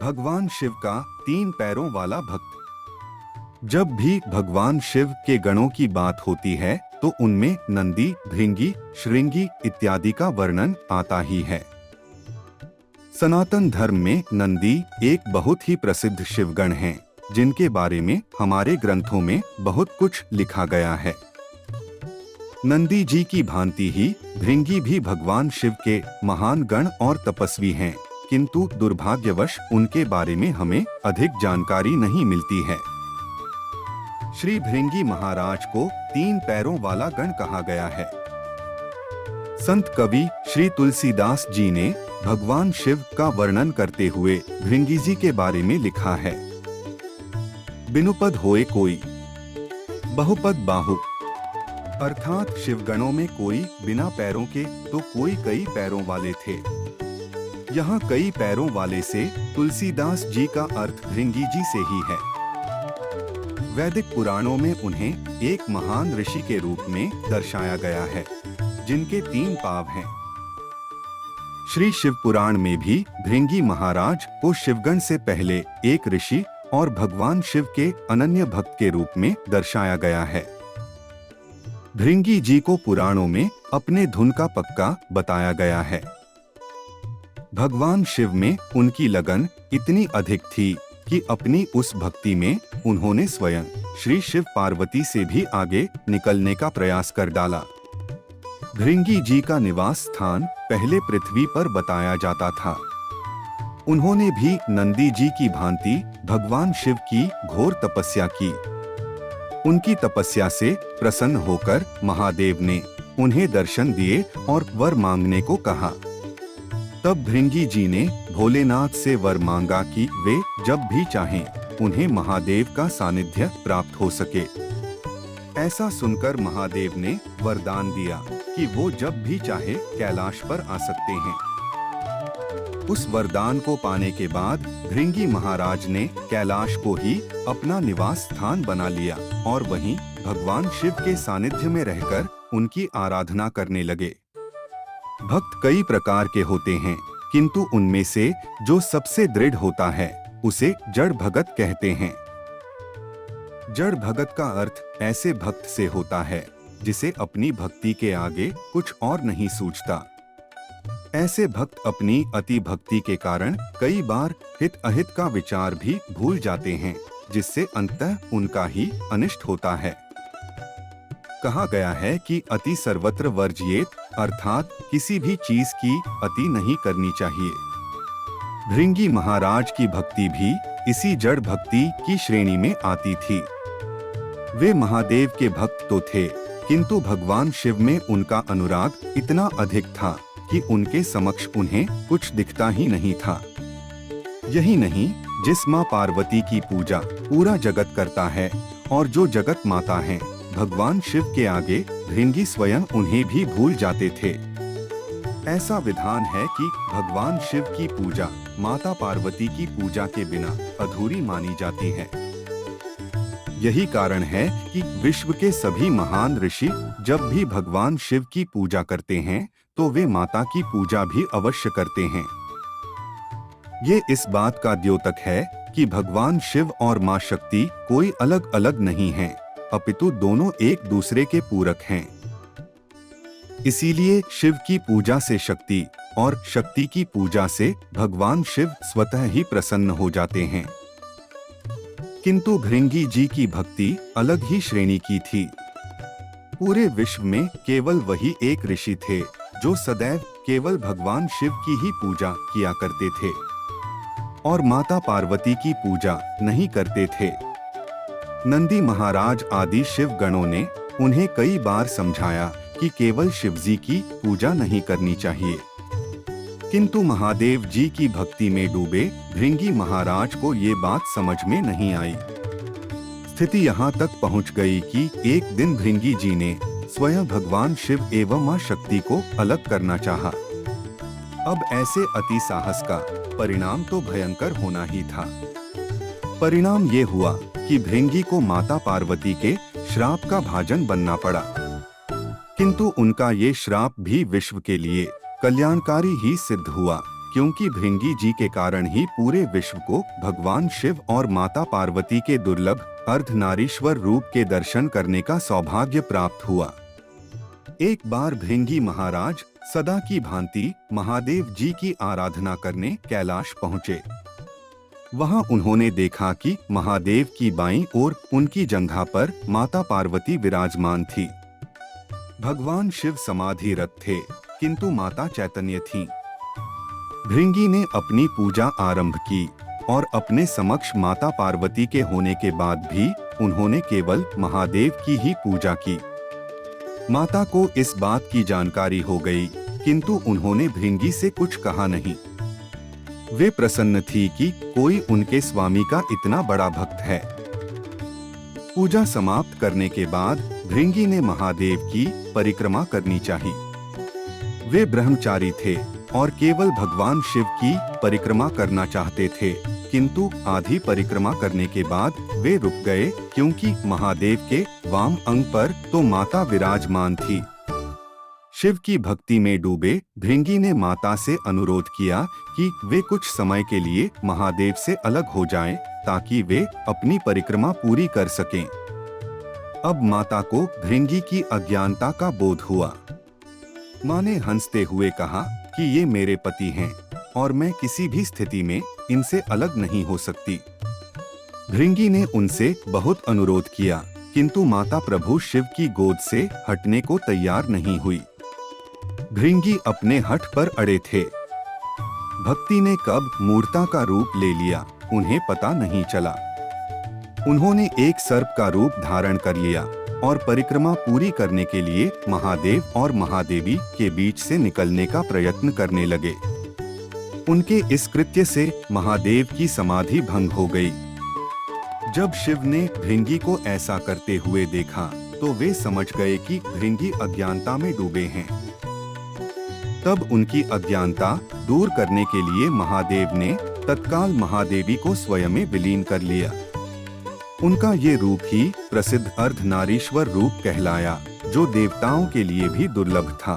भगवान शिव का 3 पैरों वाला भक्त। जब भी भगवान शिव के गणों की बात होती है तो उनमें नंदी, भृंगी, श्रृंगी इत्यादि का वर्णन आता ही है। सनातन धर्म में नंदी एक बहुत ही प्रसिद्ध शिवगण हैं, जिनके बारे में हमारे ग्रंथों में बहुत कुछ लिखा गया है। नंदी जी की भांति ही भृंगी भी भगवान शिव के महान गण और तपस्वी हैं, किंतु दुर्भाग्यवश उनके बारे में हमें अधिक जानकारी नहीं मिलती है। श्री भृंगी महाराज को 3 पैरों वाला गण कहा गया है। संत कवि श्री तुलसीदास जी ने भगवान शिव का वर्णन करते हुए भृंगी जी के बारे में लिखा है। बिनुपद होए कोई, बहुपद बाहु, अर्थात शिवगणों में कोई बिना पैरों के तो कोई कई पैरों वाले थे। यहाँ कई पैरों वाले से तुलसीदास जी का अर्थ भृंगी जी से ही है। वैदिक पुराणों में उन्हें एक महान ऋषि के रूप में दर्शाया गया है, जिनके 3 पाँव हैं। श्री शिव पुराण में भी भृंगी महाराज को शिवगण से पहले एक ऋषि और भगवान शिव के अनन्य भक्त के रूप में दर्शाया गया है। भृंगी जी को पुराणों में अपने धुन का पक्का बताया गया है। भगवान शिव में उनकी लगन इतनी अधिक थी कि अपनी उस भक्ति में उन्होंने स्वयं श्री शिव पार्वती से भी आगे निकलने का प्रयास कर डाला। भृंगी जी का निवास स्थान पहले पृथ्वी पर बताया जाता था। उन्होंने भी नंदी जी की भांति भगवान शिव की घोर तपस्या की। उनकी तपस्या से प्रसन्न होकर महादेव ने उन्हें दर्शन दिए और वर मांगने को कहा। तब भृंगी जी ने भोलेनाथ से वर मांगा कि वे जब भी चाहें उन्हें महादेव का सानिध्य प्राप्त हो सके। ऐसा सुनकर महादेव ने वरदान दिया कि वो जब भी चाहे कैलाश पर आ सकते हैं। उस वरदान को पाने के बाद भृंगी महाराज ने कैलाश को ही अपना निवास स्थान बना लिया और वहीं भगवान शिव के सानिध्य में रहकर उनकी आराधना करने लगे। भक्त कई प्रकार के होते हैं, किंतु उनमें से जो सबसे दृढ़ होता है उसे जड़ भगत कहते हैं। जड़ भगत का अर्थ ऐसे भक्त से होता है जिसे अपनी भक्ति के आगे कुछ और नहीं सूझता। ऐसे भक्त अपनी अति भक्ति के कारण कई बार हित अहित का विचार भी भूल जाते हैं, जिससे अंततः उनका ही अनिष्ट होता है। कहा गया है कि अति सर्वत्र वर्जयेत, अर्थात किसी भी चीज की अति नहीं करनी चाहिए। भृंगी महाराज की भक्ति भी इसी जड़ भक्ति की श्रेणी में आती थी। वे महादेव के भक्त तो थे, किंतु भगवान शिव में उनका अनुराग इतना अधिक था कि उनके समक्ष उन्हें कुछ दिखता ही नहीं था। यही नहीं, जिस माँ पार्वती की पूजा पूरा जगत करता है और जो जगत माता है, भगवान शिव के आगे भृंगी स्वयं उन्हें भी भूल जाते थे। ऐसा विधान है कि भगवान शिव की पूजा माता पार्वती की पूजा के बिना अधूरी मानी जाती है। यही कारण है कि विश्व के सभी महान ऋषि जब भी भगवान शिव की पूजा करते हैं तो वे माता की पूजा भी अवश्य करते हैं। ये इस बात का द्योतक है कि भगवान शिव और माँ शक्ति कोई अलग अलग नहीं हैं, अपितु दोनों एक दूसरे के पूरक हैं। इसीलिए शिव की पूजा से शक्ति और शक्ति की पूजा से भगवान शिव स्वतः ही प्रसन्न हो जाते हैं। किंतु भृंगी जी की भक्ति अलग ही श्रेणी की थी। पूरे विश्व में केवल वही एक ऋषि थे जो सदैव केवल भगवान शिव की ही पूजा किया करते थे और माता पार्वती की पूजा नहीं करते थे। नंदी महाराज आदि शिव गणों ने उन्हें कई बार समझाया कि केवल शिवजी की पूजा नहीं करनी चाहिए, किंतु महादेव जी की भक्ति में डूबे भृंगी महाराज को ये बात समझ में नहीं आई। स्थिति यहाँ तक पहुँच गई कि एक दिन भृंगी जी ने स्वयं भगवान शिव एवं माँ शक्ति को अलग करना चाहा। अब ऐसे अति साहस का परिणाम तो भयंकर होना ही था। परिणाम ये हुआ कि भृंगी को माता पार्वती के श्राप का भाजन बनना पड़ा, किंतु उनका ये श्राप भी विश्व के लिए कल्याणकारी ही सिद्ध हुआ, क्योंकि भृंगी जी के कारण ही पूरे विश्व को भगवान शिव और माता पार्वती के दुर्लभ अर्धनारीश्वर रूप के दर्शन करने का सौभाग्य प्राप्त हुआ। एक बार भृंगी महाराज सदा की भांति महादेव जी की आराधना करने कैलाश पहुँचे। वहां उन्होंने देखा कि महादेव की बाईं ओर उनकी जंघा पर माता पार्वती विराजमान थी। भगवान शिव समाधिरत थे, किंतु माता चैतन्य थीं। भृंगी ने अपनी पूजा आरंभ की और अपने समक्ष माता पार्वती के होने के बाद भी उन्होंने केवल महादेव की ही पूजा की। माता को इस बात की जानकारी हो गई, किंतु उन्होंने भृंगी से कुछ कहा नहीं। वे प्रसन्न थी कि कोई उनके स्वामी का इतना बड़ा भक्त है। पूजा समाप्त करने के बाद भृंगी ने महादेव की परिक्रमा करनी चाहिए। वे ब्रह्मचारी थे और केवल भगवान शिव की परिक्रमा करना चाहते थे, किंतु आधी परिक्रमा करने के बाद वे रुक गए, क्योंकि महादेव के वाम अंग पर तो माता विराजमान थी। शिव की भक्ति में डूबे भृंगी ने माता से अनुरोध किया कि वे कुछ समय के लिए महादेव से अलग हो जाएं, ताकि वे अपनी परिक्रमा पूरी कर सकें। अब माता को भृंगी की अज्ञानता का बोध हुआ। माँ ने हंसते हुए कहा कि ये मेरे पति हैं और मैं किसी भी स्थिति में इनसे अलग नहीं हो सकती। भृंगी ने उनसे बहुत अनुरोध किया, किंतु माता प्रभु शिव की गोद से हटने को तैयार नहीं हुई। भृंगी अपने हठ पर अड़े थे। भक्ति ने कब मूर्ता का रूप ले लिया, उन्हें पता नहीं चला। उन्होंने एक सर्प का रूप धारण कर लिया और परिक्रमा पूरी करने के लिए महादेव और महादेवी के बीच से निकलने का प्रयत्न करने लगे। उनके इस कृत्य से महादेव की समाधि भंग हो गई। जब शिव ने भृंगी को ऐसा करते हुए देखा, तो वे समझ गए कि भृंगी अज्ञानता में डूबे हैं। तब उनकी अज्ञानता दूर करने के लिए महादेव ने तत्काल महादेवी को स्वयं में विलीन कर लिया। उनका ये रूप ही प्रसिद्ध अर्धनारीश्वर रूप कहलाया, जो देवताओं के लिए भी दुर्लभ था।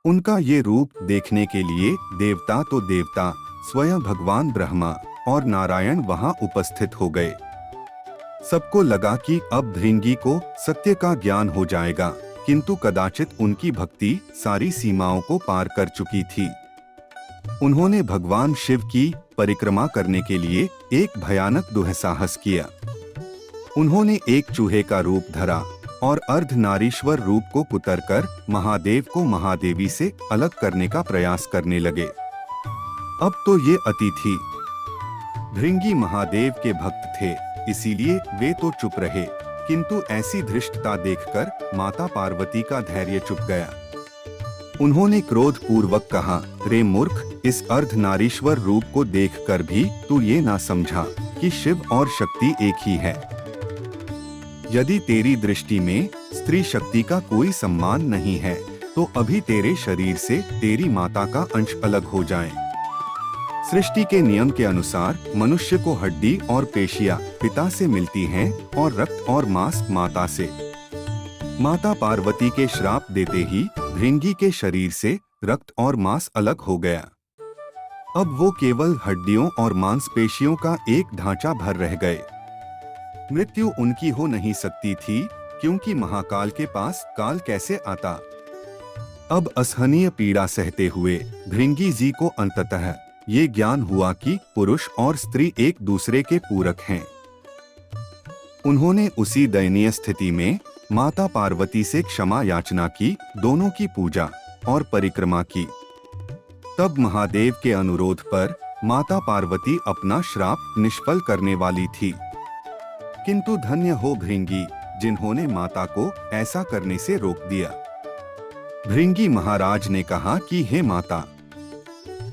उनका ये रूप देखने के लिए देवता तो देवता, स्वयं भगवान ब्रह्मा और नारायण वहां उपस्थित हो गए। सबको लगा कि अब भृंगी को सत्य का ज्ञान हो जाएगा, किंतु कदाचित उनकी भक्ति सारी सीमाओं को पार कर चुकी थी। उन्होंने भगवान शिव की परिक्रमा करने के लिए एक भयानक दुस्साहस किया। उन्होंने एक चूहे का रूप धरा और अर्धनारीश्वर रूप को कुतरकर महादेव को महादेवी से अलग करने का प्रयास करने लगे। अब तो ये अति थी। भृंगी महादेव के भक्त थे, इसीलिए वे तो चुप रहे, किंतु ऐसी धृष्टता देखकर माता पार्वती का धैर्य चुप गया। उन्होंने क्रोध पूर्वक कहा, रे मूर्ख, इस अर्धनारीश्वर रूप को देखकर भी तू ये ना समझा कि शिव और शक्ति एक ही है। यदि तेरी दृष्टि में स्त्री शक्ति का कोई सम्मान नहीं है, तो अभी तेरे शरीर से तेरी माता का अंश अलग हो जाए। सृष्टि के नियम के अनुसार मनुष्य को हड्डी और पेशियां पिता से मिलती हैं और रक्त और मांस माता से। माता पार्वती के श्राप देते ही भृंगी के शरीर से रक्त और मांस अलग हो गया। अब वो केवल हड्डियों और मांसपेशियों का एक ढांचा भर रह गए। मृत्यु उनकी हो नहीं सकती थी, क्योंकि महाकाल के पास काल कैसे आता। अब असहनीय पीड़ा सहते हुए भृंगी जी को अंततः ये ज्ञान हुआ कि पुरुष और स्त्री एक दूसरे के पूरक हैं। उन्होंने उसी दयनीय स्थिति में माता पार्वती से क्षमा याचना की, दोनों की पूजा और परिक्रमा की। तब महादेव के अनुरोध पर माता पार्वती अपना श्राप निष्फल करने वाली थी, किंतु धन्य हो भृंगी जिन्होंने माता को ऐसा करने से रोक दिया। भृंगी महाराज ने कहा कि हे माता,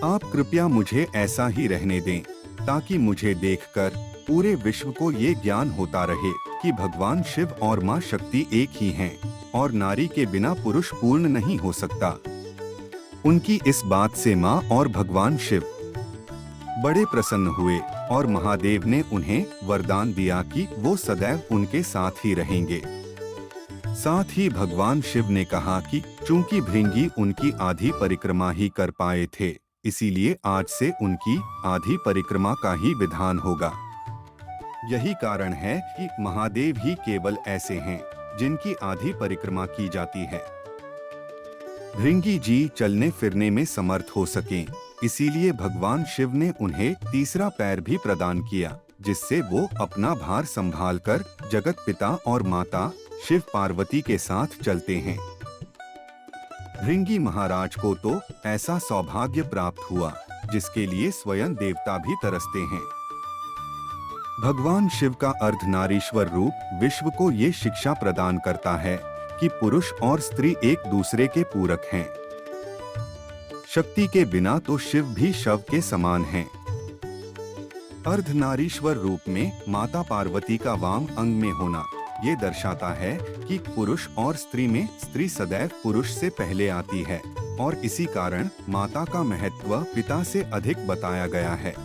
आप कृपया मुझे ऐसा ही रहने दें, ताकि मुझे देखकर पूरे विश्व को ये ज्ञान होता रहे कि भगवान शिव और माँ शक्ति एक ही हैं और नारी के बिना पुरुष पूर्ण नहीं हो सकता। उनकी इस बात से माँ और भगवान शिव बड़े प्रसन्न हुए और महादेव ने उन्हें वरदान दिया कि वो सदैव उनके साथ ही रहेंगे। साथ ही भगवान शिव ने कहा कि चूंकि भृंगी उनकी आधी परिक्रमा ही कर पाए थे, इसीलिए आज से उनकी आधी परिक्रमा का ही विधान होगा। यही कारण है कि महादेव ही केवल ऐसे हैं जिनकी आधी परिक्रमा की जाती है। भृंगी जी चलने फिरने में समर्थ हो सकें, इसीलिए भगवान शिव ने उन्हें तीसरा पैर भी प्रदान किया, जिससे वो अपना भार संभालकर जगत पिता और माता शिव पार्वती के साथ चलते हैं। भृंगी महाराज को तो ऐसा सौभाग्य प्राप्त हुआ जिसके लिए स्वयं देवता भी तरसते हैं। भगवान शिव का अर्धनारीश्वर रूप विश्व को ये शिक्षा प्रदान करता है कि पुरुष और स्त्री एक दूसरे के पूरक हैं। शक्ति के बिना तो शिव भी शव के समान हैं। अर्धनारीश्वर रूप में माता पार्वती का वाम अंग में होना ये दर्शाता है कि पुरुष और स्त्री में स्त्री सदैव पुरुष से पहले आती है और इसी कारण माता का महत्व पिता से अधिक बताया गया है।